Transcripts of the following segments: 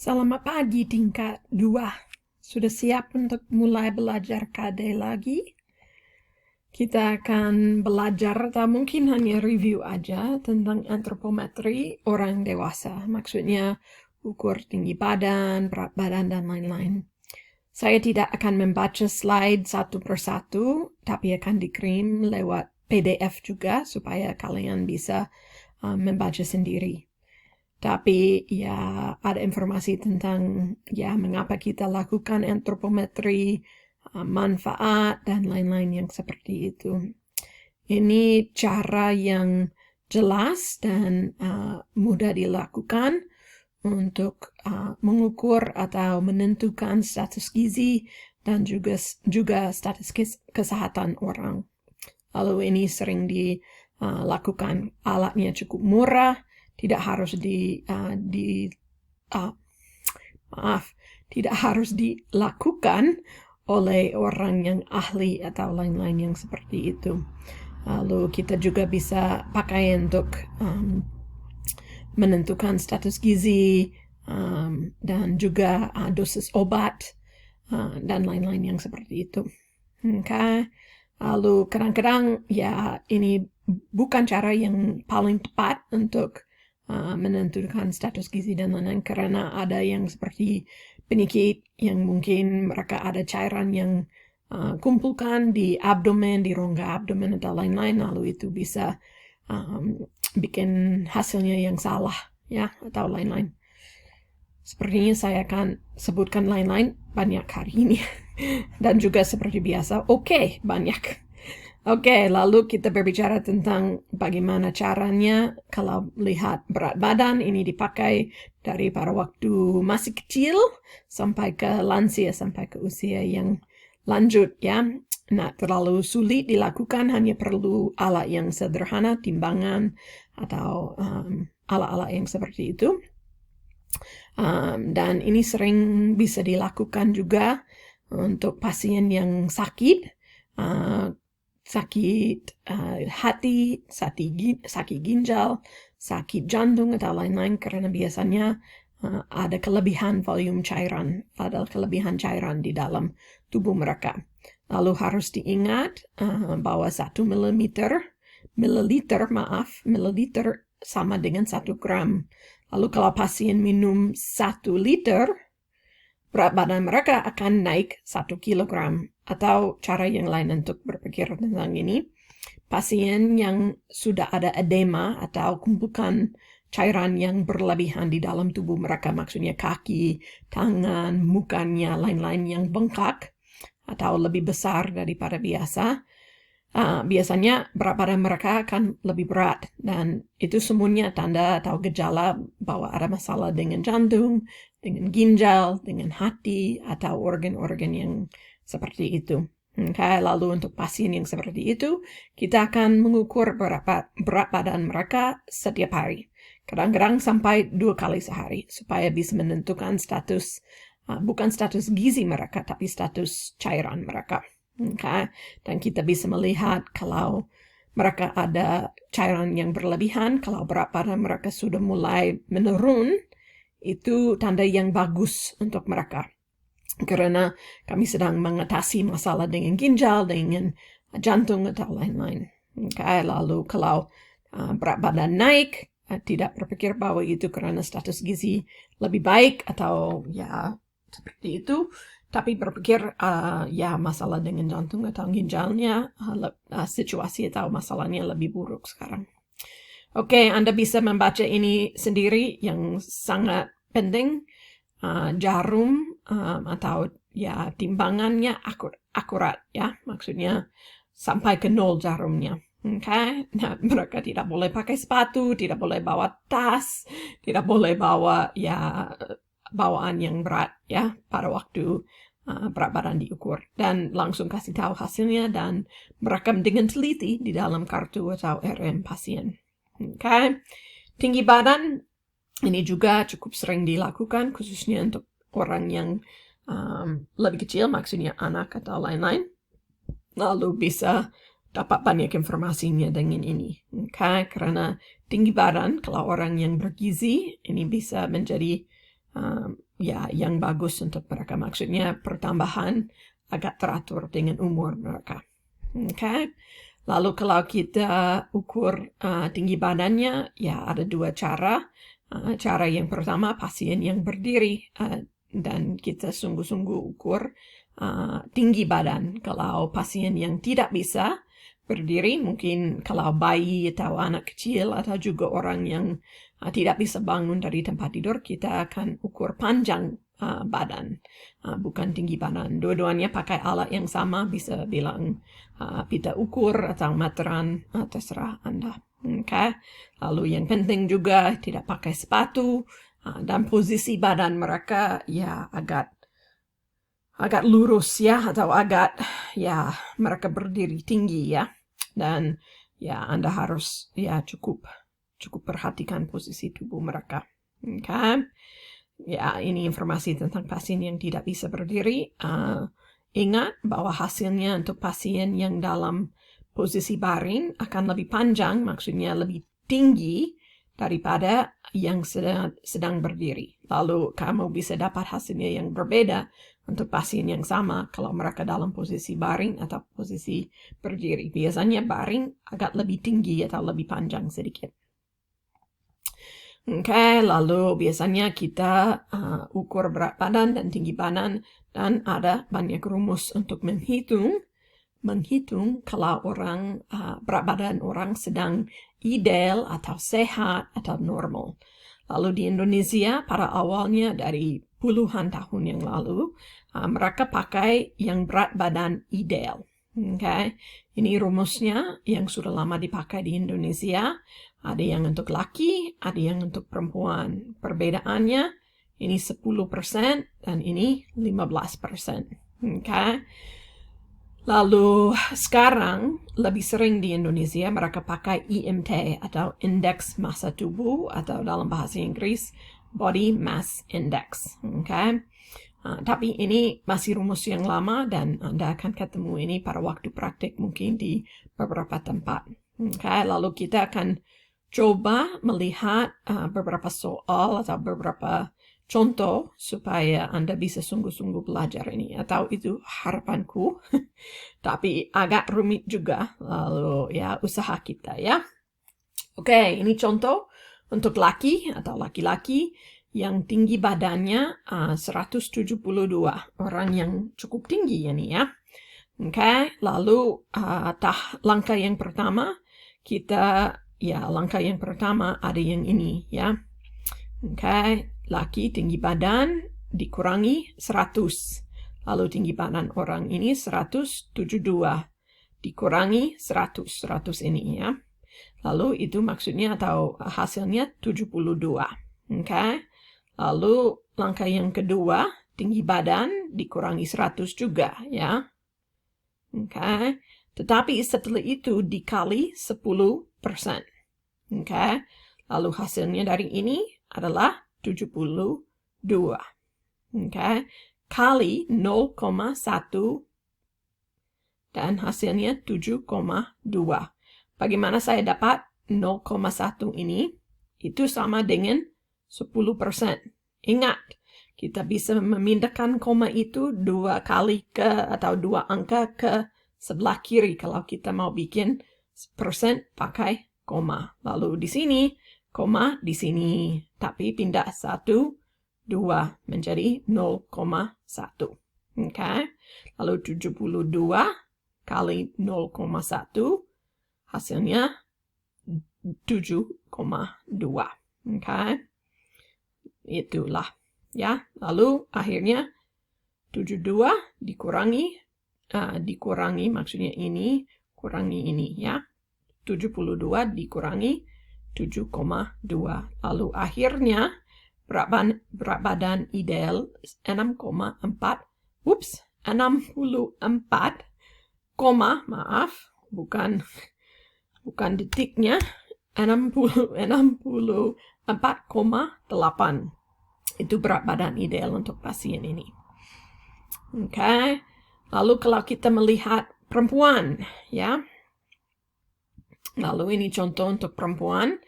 Selamat pagi tingkat 2. Sudah siap untuk mulai belajar KD lagi? Kita akan belajar atau mungkin hanya review aja tentang antropometri orang dewasa. Maksudnya ukur tinggi badan, berat badan, dan lain-lain. Saya tidak akan membaca slide satu persatu, tapi akan dikirim lewat PDF juga supaya kalian bisa membaca sendiri. Tapi ya ada informasi tentang ya mengapa kita lakukan antropometri, manfaat, dan lain-lain yang seperti itu. Ini cara yang jelas dan mudah dilakukan untuk mengukur atau menentukan status gizi dan juga status kesehatan orang. Lalu ini sering dilakukan, alatnya cukup murah, tidak harus tidak harus dilakukan oleh orang yang ahli atau lain-lain yang seperti itu. Lalu kita juga bisa pakai untuk menentukan status gizi dan juga dosis obat dan lain-lain yang seperti itu. Okay. Lalu kadang-kadang ya ini bukan cara yang paling tepat untuk menentukan status gizi dan lain-lain karena ada yang seperti penyakit yang mungkin mereka ada cairan yang kumpulkan di abdomen, di rongga abdomen atau lain-lain, lalu itu bisa bikin hasilnya yang salah ya atau lain-lain. Sepertinya saya akan sebutkan lain-lain banyak hari ini dan juga seperti biasa banyak. Lalu kita berbicara tentang bagaimana caranya kalau lihat berat badan ini dipakai dari pada waktu masih kecil sampai ke lansia, sampai ke usia yang lanjut ya. Nah, terlalu sulit dilakukan, hanya perlu alat yang sederhana, timbangan atau alat-alat yang seperti itu. Dan ini sering bisa dilakukan juga untuk pasien yang sakit, sakit hati, sakit ginjal, sakit jantung, atau lain-lain karena biasanya ada kelebihan volume cairan, ada kelebihan cairan di dalam tubuh mereka. Lalu harus diingat bahwa 1 mililiter sama dengan 1 gram. Lalu kalau pasien minum 1 liter, berat badan mereka akan naik 1 kilogram. Atau cara yang lain untuk berpikir tentang ini, pasien yang sudah ada edema atau kumpulan cairan yang berlebihan di dalam tubuh mereka, maksudnya kaki, tangan, mukanya, lain-lain yang bengkak atau lebih besar daripada biasa, biasanya berat badan mereka akan lebih berat, dan itu semuanya tanda atau gejala bahwa ada masalah dengan jantung, dengan ginjal, dengan hati, atau organ-organ yang seperti itu. Lalu untuk pasien yang seperti itu, kita akan mengukur berat badan mereka setiap hari. Kadang-kadang sampai 2 kali sehari, supaya bisa menentukan status, bukan status gizi mereka, tapi status cairan mereka. Dan kita bisa melihat kalau mereka ada cairan yang berlebihan, kalau berat badan mereka sudah mulai menurun, itu tanda yang bagus untuk mereka. Karena kami sedang mengatasi masalah dengan ginjal, dengan jantung, atau lain-lain. Lalu kalau berat badan naik, tidak berpikir bahwa itu karena status gizi lebih baik atau ya seperti itu, tapi berpikir ya masalah dengan jantung atau ginjalnya, situasi atau masalahnya lebih buruk sekarang. Anda bisa membaca ini sendiri yang sangat penting. Jarum atau ya timbangannya akurat ya, maksudnya sampai ke 0 jarumnya. Nah, mereka tidak boleh pakai sepatu, tidak boleh bawa tas, tidak boleh bawa ya bawaan yang berat ya pada waktu berat badan diukur, dan langsung kasih tahu hasilnya dan merekam dengan teliti di dalam kartu atau RM pasien. Tinggi badan ini juga cukup sering dilakukan, khususnya untuk orang yang lebih kecil, maksudnya anak atau lain-lain. Lalu bisa dapat banyak informasinya dengan ini. Karena tinggi badan, kalau orang yang bergizi, ini bisa menjadi ya yang bagus untuk mereka. Maksudnya pertambahan agak teratur dengan umur mereka. Okay? Lalu kalau kita ukur tinggi badannya, ya ada dua cara. Cara yang pertama, pasien yang berdiri, dan kita sungguh-sungguh ukur tinggi badan. Kalau pasien yang tidak bisa berdiri, mungkin kalau bayi atau anak kecil atau juga orang yang tidak bisa bangun dari tempat tidur, kita akan ukur panjang badan, bukan tinggi badan. Dua-duanya pakai alat yang sama, bisa bilang pita ukur atau meteran, terserah Anda. Okay? Lalu yang penting juga tidak pakai sepatu, dan posisi badan mereka ya agak lurus ya, atau agak ya mereka berdiri tinggi ya. Dan ya Anda harus ya cukup perhatikan posisi tubuh mereka. Okay? Ya, ini informasi tentang pasien yang tidak bisa berdiri. Ingat bahwa hasilnya untuk pasien yang dalam posisi baring akan lebih panjang, maksudnya lebih tinggi daripada yang sedang berdiri. Lalu kamu bisa dapat hasilnya yang berbeda untuk pasien yang sama kalau mereka dalam posisi baring atau posisi berdiri. Biasanya baring agak lebih tinggi atau lebih panjang sedikit. Okay, lalu biasanya kita ukur berat badan dan tinggi badan, dan ada banyak rumus untuk menghitung kalau berat badan orang sedang ideal atau sehat atau normal. Lalu di Indonesia pada awalnya dari puluhan tahun yang lalu, mereka pakai yang berat badan ideal. Okay? Ini rumusnya yang sudah lama dipakai di Indonesia. Ada yang untuk laki, ada yang untuk perempuan. Perbedaannya ini 10% dan ini 15%. Okay? Lalu sekarang lebih sering di Indonesia mereka pakai IMT atau Indeks Massa Tubuh, atau dalam bahasa Inggris Body Mass Index. Okay? Tapi ini masih rumus yang lama dan Anda akan ketemu ini pada waktu praktik mungkin di beberapa tempat. Okay? Lalu kita akan coba melihat beberapa soal atau beberapa contoh supaya Anda bisa sungguh-sungguh belajar ini. Atau itu harapanku, tapi agak rumit juga. Lalu ya usaha kita ya. Oke, ini contoh untuk laki atau laki-laki yang tinggi badannya 172. Orang yang cukup tinggi ini ya. Oke, lalu langkah yang pertama langkah yang pertama ada yang ini ya. Okay, laki tinggi badan dikurangi 100. Lalu tinggi badan orang ini 172 dikurangi 100 ini ya. Lalu itu maksudnya atau hasilnya 72. Okay. Lalu langkah yang kedua, tinggi badan dikurangi 100 juga ya. Okay. Tetapi setelah itu dikali 10%. Okay. Lalu hasilnya dari ini adalah 72. Okay. Kali 0,1 dan hasilnya 7,2. Bagaimana saya dapat 0,1 ini? Itu sama dengan 10%. Ingat, kita bisa memindahkan koma itu 2 kali atau 2 angka ke sebelah kiri kalau kita mau bikin persen pakai koma. Lalu di sini, koma di sini. Tapi pindah 1, 2 menjadi 0,1. Okay. Lalu 72 kali 0,1 hasilnya 7,2. Okay. Itulah. Ya. Lalu akhirnya 72 dikurangi maksudnya ini kurangi ini ya. 72 dikurangi 7,2. Lalu akhirnya berat badan ideal 64, maaf, bukan detiknya, 64,8. Itu berat badan ideal untuk pasien ini. Okay. Lalu kalau kita melihat perempuan, ya. Lalu ini contoh untuk perempuan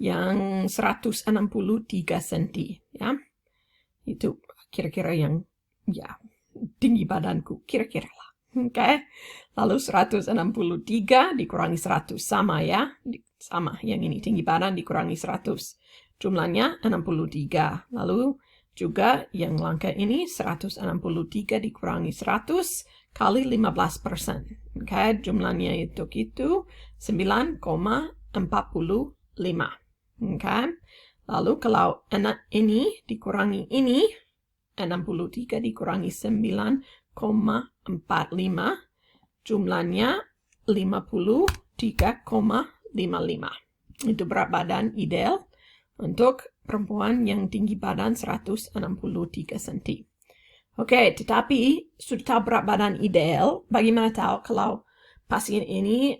yang 163 cm, ya. Itu kira-kira yang ya tinggi badanku, kira-kira lah. Oke. Lalu 163 dikurangi 100 sama ya. Sama yang ini tinggi badan dikurangi 100. Jumlahnya 63. Lalu juga yang langka ini 163 dikurangi 100 kali 15%. Oke, jumlahnya itu 9,45. Oke. Lalu kalau ini dikurangi ini, 63 dikurangi 9,45, jumlahnya 53,55. Itu berat badan ideal untuk perempuan yang tinggi badan 163 cm. Oke, tetapi sudah tahu berat badan ideal, bagaimana tahu kalau pasien ini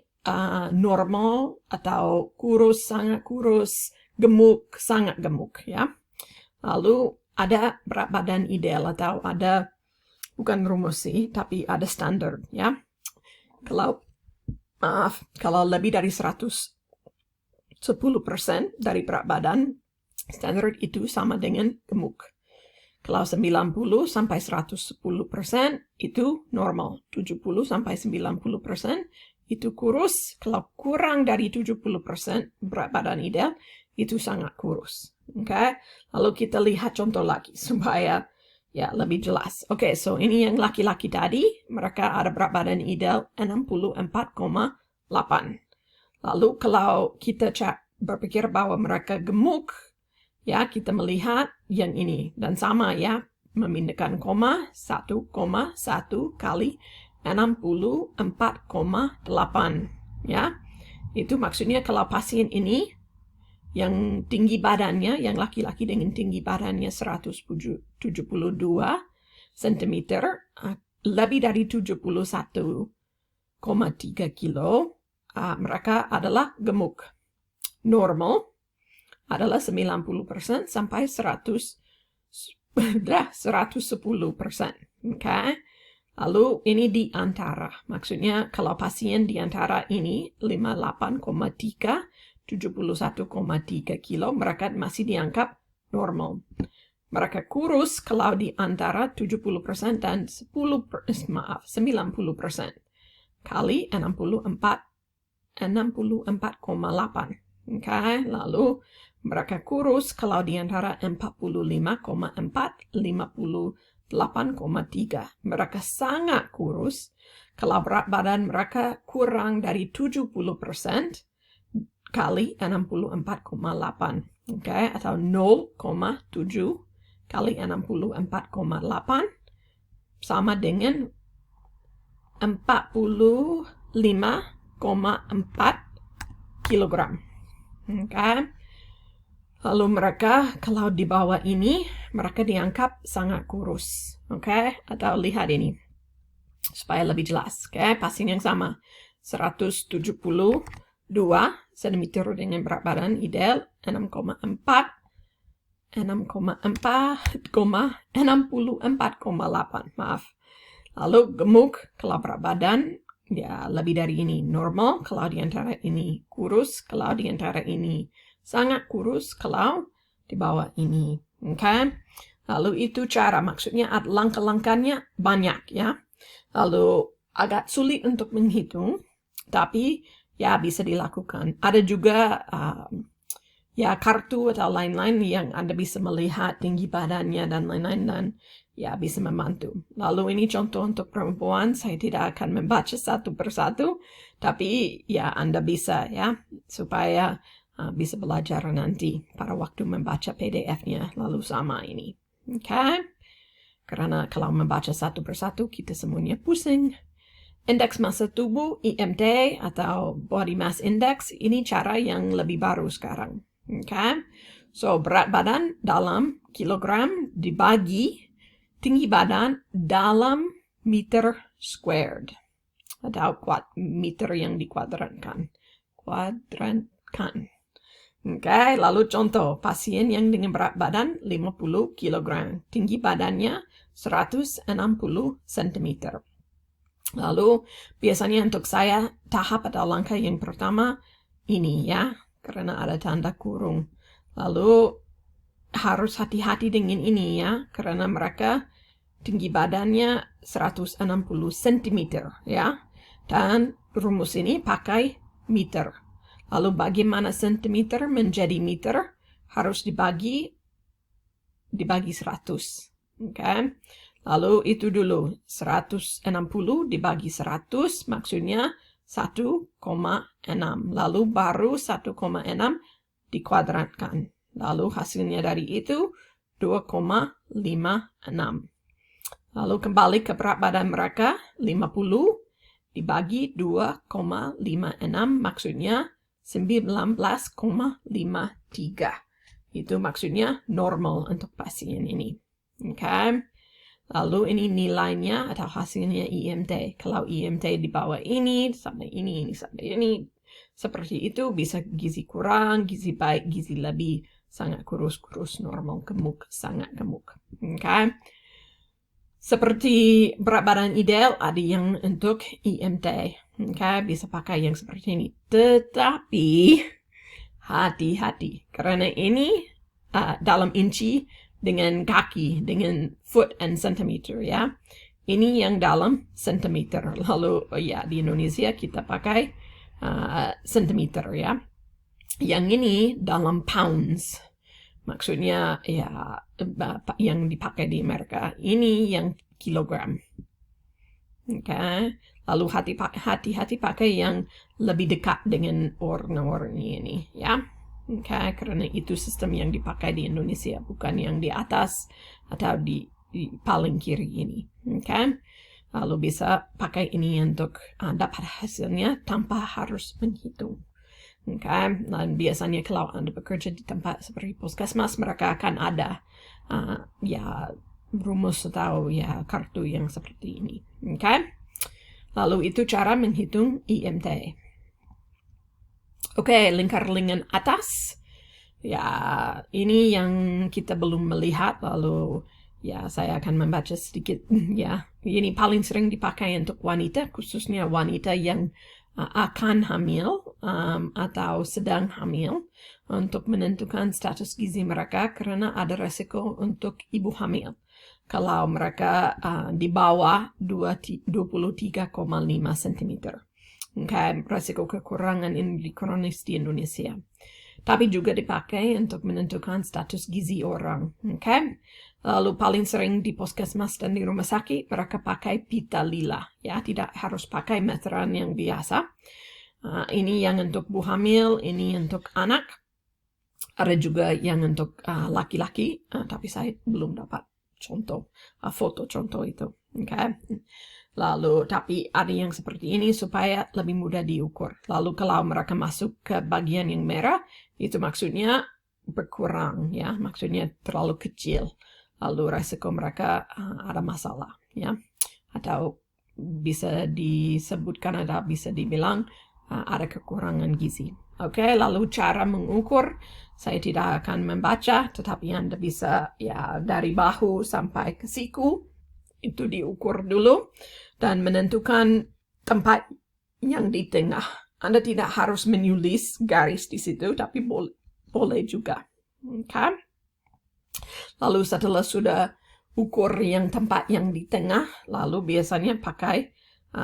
normal atau kurus, sangat kurus, gemuk, sangat gemuk, ya. Lalu ada berat badan ideal atau ada, bukan rumus sih, tapi ada standar, ya. Kalau lebih dari 110% dari berat badan, standar itu sama dengan gemuk. Kalau 90 sampai 110% itu normal. 70 sampai 90% itu kurus. Kalau kurang dari 70% berat badan ideal, itu sangat kurus. Okay? Lalu kita lihat contoh lagi supaya ya lebih jelas. Oke, so ini yang laki-laki tadi, mereka ada berat badan ideal 64,8. Lalu kalau kita berpikir bahwa mereka gemuk, ya kita melihat yang ini. Dan sama ya, memindahkan koma, 1,1 kali 64,8. Ya, itu maksudnya kalau pasien ini yang tinggi badannya, yang laki-laki dengan tinggi badannya 172 cm, lebih dari 71,3 kilo, mereka adalah gemuk. Normal adalah 90% sampai 110%. Okay? Lalu ini di antara. Maksudnya kalau pasien di antara ini 58,3, 71,3 kilo, mereka masih dianggap normal. Mereka kurus kalau di antara 70% dan 90% kali 64,8. Okay? Lalu mereka kurus kalau di antara 45,4, 58,3. Mereka sangat kurus kalau berat badan mereka kurang dari 70% kali 64,8. Okay? Atau 0,7 kali 64,8 sama dengan 45,4 kilogram. Okay? Lalu mereka kalau di bawah ini, mereka dianggap sangat kurus. Okay? Atau lihat ini. Supaya lebih jelas. Okay? Pasien yang sama. 172 cm dengan berat badan ideal 64,8. Maaf. Lalu gemuk kalau berat badan ya lebih dari ini normal, kalau di antara ini kurus, kalau di antara ini sangat kurus, kalau di bawah ini. Okay? Lalu itu cara, maksudnya langkah-langkahnya banyak ya. Lalu agak sulit untuk menghitung, tapi ya bisa dilakukan. Ada juga ya kartu atau lain-lain yang Anda bisa melihat tinggi badannya dan lain-lain dan ya bisa membantu. Lalu ini contoh untuk perempuan, saya tidak akan membaca satu persatu, tapi ya Anda bisa ya, supaya bisa belajar nanti pada waktu membaca PDF-nya lalu sama ini. Okay? Karena kalau membaca satu persatu kita semuanya pusing. Indeks massa tubuh, IMT atau Body Mass Index, ini cara yang lebih baru sekarang. Okay? So, berat badan dalam kilogram dibagi tinggi badan dalam meter squared. Atau meter yang dikuadrankan. Okay, lalu contoh, pasien yang dengan berat badan 50 kg. Tinggi badannya 160 cm. Lalu, biasanya untuk saya, tahap atau langkah yang pertama, ini ya, karena ada tanda kurung. Lalu, harus hati-hati dengan ini ya, karena mereka tinggi badannya 160 cm ya. Dan rumus ini pakai meter. Lalu bagaimana sentimeter menjadi meter? Harus dibagi 100. Okay? Lalu itu dulu 160 dibagi 100 maksudnya 1,6. Lalu baru 1,6 dikuadratkan. Lalu hasilnya dari itu 2,56. Lalu kembali ke berat badan mereka 50 dibagi 2,56 maksudnya 19,53. Itu maksudnya normal untuk pasien ini. Okay? Lalu ini nilainya atau hasilnya IMT. Kalau IMT di bawah ini sampai ini sampai ini. Seperti itu bisa gizi kurang, gizi baik, gizi lebih, sangat kurus, normal, gemuk, sangat gemuk. Okay? Seperti berat badan ideal ada yang untuk IMT. Okay? Bisa pakai yang seperti ini. Tetapi hati-hati. Karena ini dalam inci dengan kaki, dengan foot and centimeter ya. Ini yang dalam sentimeter. Lalu ya di Indonesia kita pakai sentimeter ya. Yang ini dalam pounds. Maksudnya ya yang dipakai di Amerika. Ini yang kilogram. Okay. Lalu hati-hati pakai yang lebih dekat dengan warna-warni ini ya. Okay. Karena itu sistem yang dipakai di Indonesia, bukan yang di atas atau di paling kiri ini. Okay. Lalu bisa pakai ini untuk dapat hasilnya tanpa harus menghitung. Okay. Dan biasanya kalau Anda bekerja di tempat seperti puskesmas, mereka akan ada ya rumus atau ya kartu yang seperti ini. Okay. Lalu itu cara menghitung IMT. Oke, lingkar lengan atas. Ya, ini yang kita belum melihat. Lalu ya saya akan membaca sedikit. Ya, ini paling sering dipakai untuk wanita, khususnya wanita yang akan hamil atau sedang hamil untuk menentukan status gizi mereka karena ada resiko untuk ibu hamil. Kalau mereka di bawah 23,5 cm. Okay, resiko kekurangan ini kronis di Indonesia. Tapi juga dipakai untuk menentukan status gizi orang. Okay? Lalu paling sering di puskesmas dan di rumah sakit mereka pakai pita lila. Ya, tidak harus pakai meteran yang biasa. Ini yang untuk ibu hamil, ini untuk anak. Ada juga yang untuk laki-laki, tapi saya belum dapat foto contoh itu. Okay? Lalu, tapi ada yang seperti ini supaya lebih mudah diukur. Lalu kalau mereka masuk ke bagian yang merah, itu maksudnya berkurang, ya, maksudnya terlalu kecil. Lalu resiko mereka ada masalah, ya, atau bisa disebutkan atau bisa dibilang ada kekurangan gizi. Oke, lalu cara mengukur, saya tidak akan membaca, tetapi Anda bisa ya dari bahu sampai ke siku, itu diukur dulu, dan menentukan tempat yang di tengah. Anda tidak harus menulis garis di situ, tapi boleh juga. Okay? Lalu setelah sudah ukur yang tempat yang di tengah, lalu biasanya pakai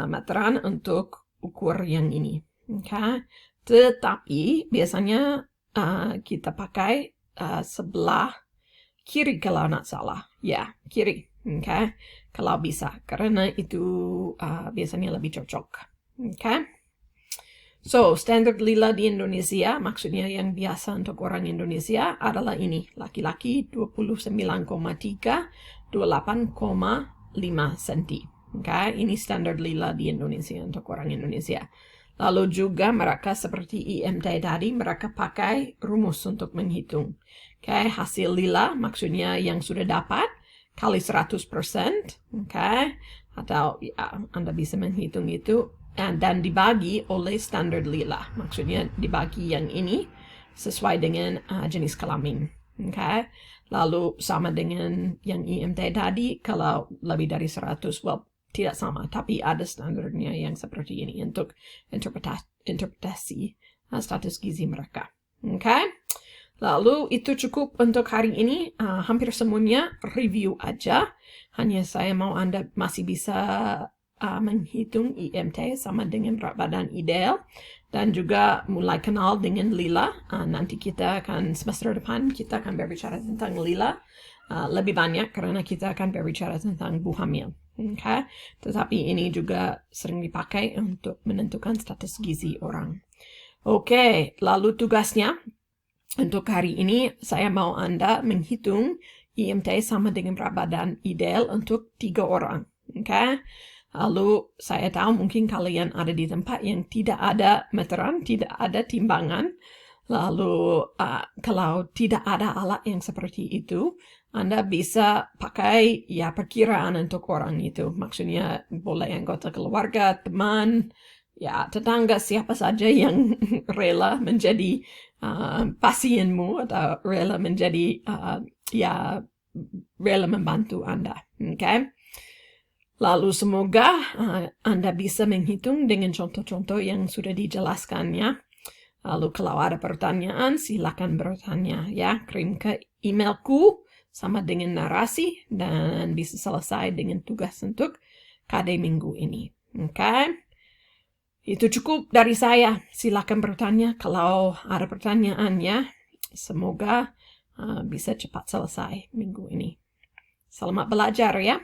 meteran untuk ukur yang ini. Okay? Tetapi biasanya kita pakai sebelah kiri kalau tidak salah. Ya, kiri. Okay? Kalau bisa, karena itu biasanya lebih cocok. Okay? So, standar lila di Indonesia, maksudnya yang biasa untuk orang Indonesia adalah ini. Laki-laki 29,3, 28,5 cm. Okay? Ini standar lila di Indonesia untuk orang Indonesia. Lalu juga mereka seperti IMT tadi, mereka pakai rumus untuk menghitung. Okay? Hasil lila maksudnya yang sudah dapat kali 100%. Okay? Atau ya, Anda bisa menghitung itu. Dan dibagi oleh standar lila. Maksudnya dibagi yang ini sesuai dengan jenis kelamin. Okay? Lalu sama dengan yang IMT tadi, kalau lebih dari 100, well, tidak sama. Tapi ada standarnya yang seperti ini untuk interpretasi status gizi mereka. Okay? Lalu itu cukup untuk hari ini. Hampir semuanya review aja. Hanya saya mau Anda masih bisa menghitung IMT sama dengan berat badan ideal. Dan juga mulai kenal dengan Lila. Nanti kita akan, semester depan, kita akan berbicara tentang Lila. Lebih banyak karena kita akan berbicara tentang ibu hamil. Okay? Tetapi ini juga sering dipakai untuk menentukan status gizi orang. Oke, lalu tugasnya untuk hari ini saya mau Anda menghitung IMT sama dengan berat badan ideal untuk 3 orang. Okay? Lalu saya tahu mungkin kalian ada di tempat yang tidak ada meteran, tidak ada timbangan. Lalu kalau tidak ada alat yang seperti itu, Anda bisa pakai ya perkiraan untuk orang itu. Maksudnya boleh anggota keluarga, teman, ya tetangga, siapa saja yang rela menjadi pasienmu atau rela menjadi rela membantu Anda. Okay? Lalu semoga Anda bisa menghitung dengan contoh-contoh yang sudah dijelaskannya. Lalu kalau ada pertanyaan, silakan bertanya ya. Kirim ke emailku sama dengan narasi dan bisa selesai dengan tugas untuk KD minggu ini. Oke? Itu cukup dari saya. Silakan bertanya kalau ada pertanyaan ya. Semoga bisa cepat selesai minggu ini. Selamat belajar ya.